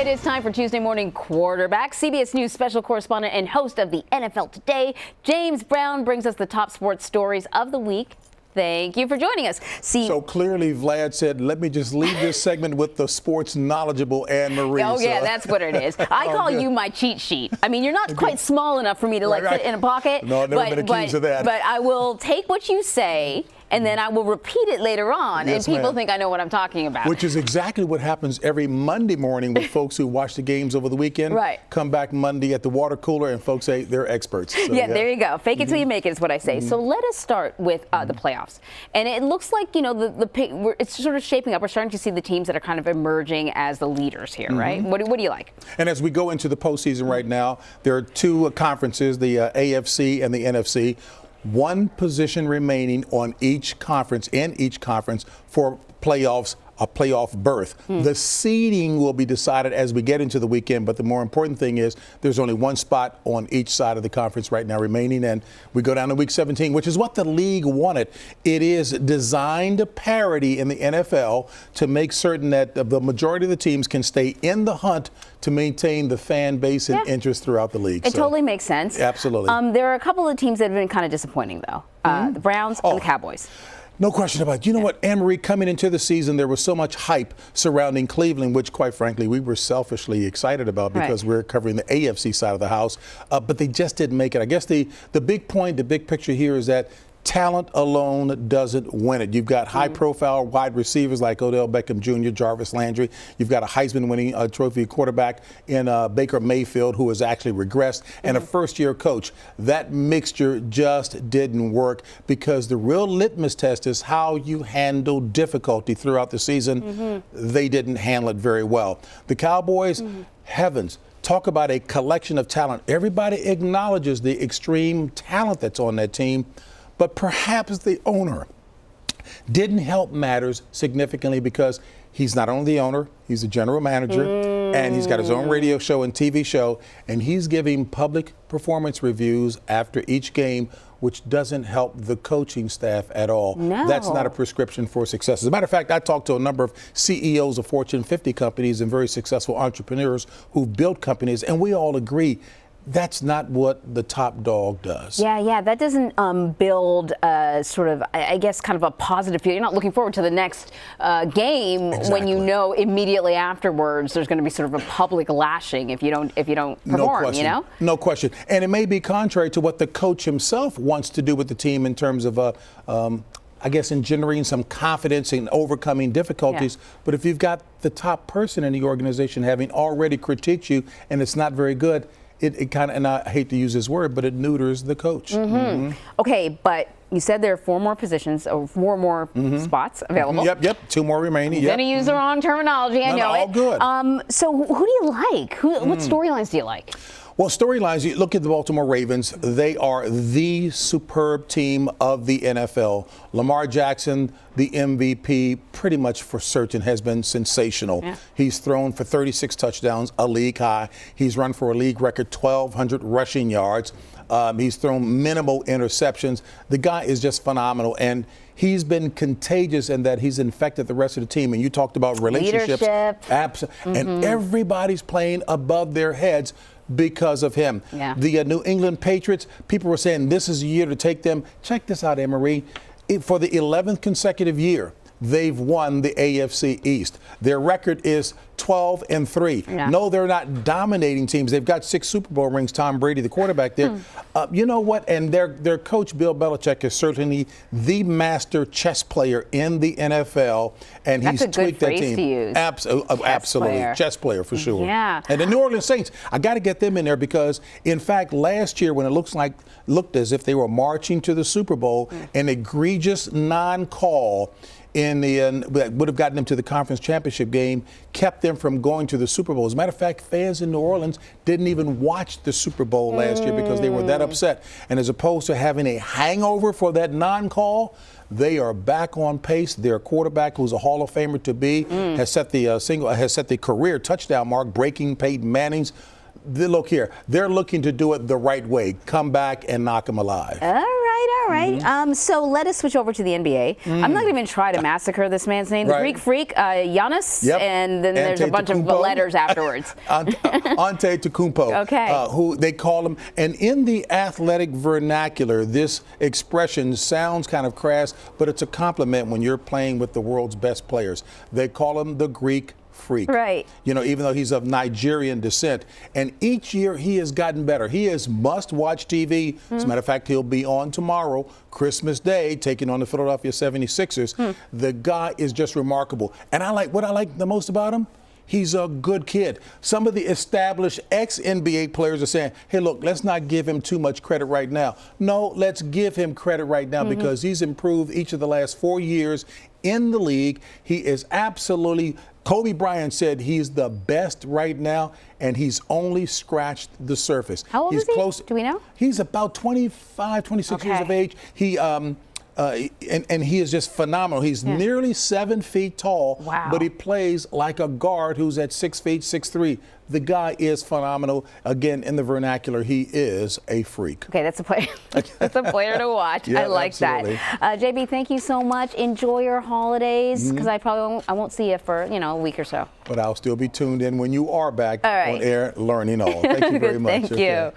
right, it's time for Tuesday Morning Quarterback. CBS News special correspondent and host of the NFL Today, James Brown, brings us the top sports stories of the week. Thank you for joining us. So clearly, Vlad said, let me just leave this segment with the sports knowledge-able Anne-Marie. Oh, yeah, that's what it is. I call you my cheat sheet. I mean, you're not quite small enough for me to fit in a pocket. No, I've never been accused of that. But I will take what you say, and then I will repeat it later on, yes, and people ma'am. think I know what I'm talking about. Which is exactly what happens every Monday morning with folks who watch the games over the weekend. Right. Come back Monday at the water cooler, and folks say they're experts. So, yeah, there you go. Fake it till you make it is what I say. So let us start with the playoffs. And it looks like, it's sort of shaping up. We're starting to see the teams that are kind of emerging as the leaders here, right? What do you like? And as we go into the postseason right now, there are two conferences, the AFC and the NFC. One position remaining on each conference, for playoffs, a playoff berth. The seeding will be decided as we get into the weekend, but the more important thing is there's only one spot on each side of the conference right now remaining, and we go down to week 17, which is what the league wanted. It is designed to parity in the NFL to make certain that the majority of the teams can stay in the hunt to maintain the fan base and interest throughout the league. It totally makes sense. Absolutely. There are a couple of teams that have been kind of disappointing, though. The Browns and the Cowboys. No question about it. You know what, Anne-Marie, coming into the season, there was so much hype surrounding Cleveland, which, quite frankly, we were selfishly excited about because we're covering the AFC side of the house. But they just didn't make it. I guess the big point, the big picture here is that talent alone doesn't win it. You've got high-profile wide receivers like Odell Beckham Jr., Jarvis Landry. You've got a Heisman-winning trophy quarterback in Baker Mayfield, who has actually regressed, and a first-year coach. That mixture just didn't work because the real litmus test is how you handle difficulty throughout the season. They didn't handle it very well. The Cowboys, heavens, talk about a collection of talent. Everybody acknowledges the extreme talent that's on that team. But perhaps the owner didn't help matters significantly because he's not only the owner, he's the general manager, and he's got his own radio show and TV show, and he's giving public performance reviews after each game, which doesn't help the coaching staff at all. No. That's not a prescription for success. As a matter of fact, I talked to a number of CEOs of Fortune 50 companies and very successful entrepreneurs who've built companies, and we all agree that's not what the top dog does. Yeah, that doesn't build sort of, I guess, kind of a positive feel. You're not looking forward to the next game when you know immediately afterwards there's going to be sort of a public lashing if you don't perform. No question. You know? No question. And it may be contrary to what the coach himself wants to do with the team in terms of I guess, engendering some confidence in overcoming difficulties. But if you've got the top person in the organization having already critiqued you and it's not very good, it kind of, and I hate to use this word, but it neuters the coach. Okay, but you said there are 4 more positions, or 4 more spots available. Yep, 2 more remaining. I'm going to use the wrong terminology, I know all it. Good. So who do you like? What storylines do you like? Well, storylines, you look at the Baltimore Ravens, they are the superb team of the NFL. Lamar Jackson, the MVP, pretty much for certain has been sensational. Yeah. He's thrown for 36 touchdowns, a league high. He's run for a league record 1,200 rushing yards. He's thrown minimal interceptions. The guy is just phenomenal, and he's been contagious in that he's infected the rest of the team. And you talked about relationships. And everybody's playing above their heads because of him. Yeah. The New England Patriots, people were saying this is a year to take them. Check this out, Anne-Marie. For the 11th consecutive year, they've won the AFC East. Their record is 12-3. Yeah. No, they're not dominating teams. They've got 6 Super Bowl rings. Tom Brady, the quarterback there. You know what? And their coach, Bill Belichick, is certainly the master chess player in the NFL. And That's he's tweaked that To team. use. Absolutely. Chess player for sure. Yeah. And the New Orleans Saints, I got to get them in there because, in fact, last year when it looked as if they were marching to the Super Bowl, an egregious non-call that would have gotten them to the conference championship game, kept them from going to the Super Bowl. As a matter of fact, fans in New Orleans didn't even watch the Super Bowl last year because they were that upset. And as opposed to having a hangover for that non-call, they are back on pace. Their quarterback, who's a Hall of Famer to be, has set the career touchdown mark, breaking Peyton Manning's. Look here, they're looking to do it the right way. Come back and knock them alive. All right. All right. So let us switch over to the NBA. I'm not going to even try to massacre this man's name. The Greek freak, Giannis, and then there's a bunch of letters afterwards. Antetokounmpo, okay. Who they call him. And in the athletic vernacular, this expression sounds kind of crass, but it's a compliment when you're playing with the world's best players. They call him the Greek freak. Right. You know, even though he's of Nigerian descent. And each year he has gotten better. He is must-watch TV. As a matter of fact, he'll be on tomorrow, Christmas Day, taking on the Philadelphia 76ers. The guy is just remarkable. And what I like the most about him, he's a good kid. Some of the established ex-NBA players are saying, hey, look, let's not give him too much credit right now. No, let's give him credit right now because he's improved each of the last 4 years in the league. He is absolutely, Kobe Bryant said he's the best right now, and he's only scratched the surface. How old is he? Close. Do we know? He's about 25, 26 years of age. He and he is just phenomenal. He's nearly 7 feet tall, but he plays like a guard who's at 6 feet, 6'3". The guy is phenomenal. Again, in the vernacular, he is a freak. Okay, that's a player. That's a player to watch. Yeah, I like absolutely. that. JB, thank you so much. Enjoy your holidays, because I won't see you for a week or so. But I'll still be tuned in when you are back on air, learning all. Thank you very much. Thank you.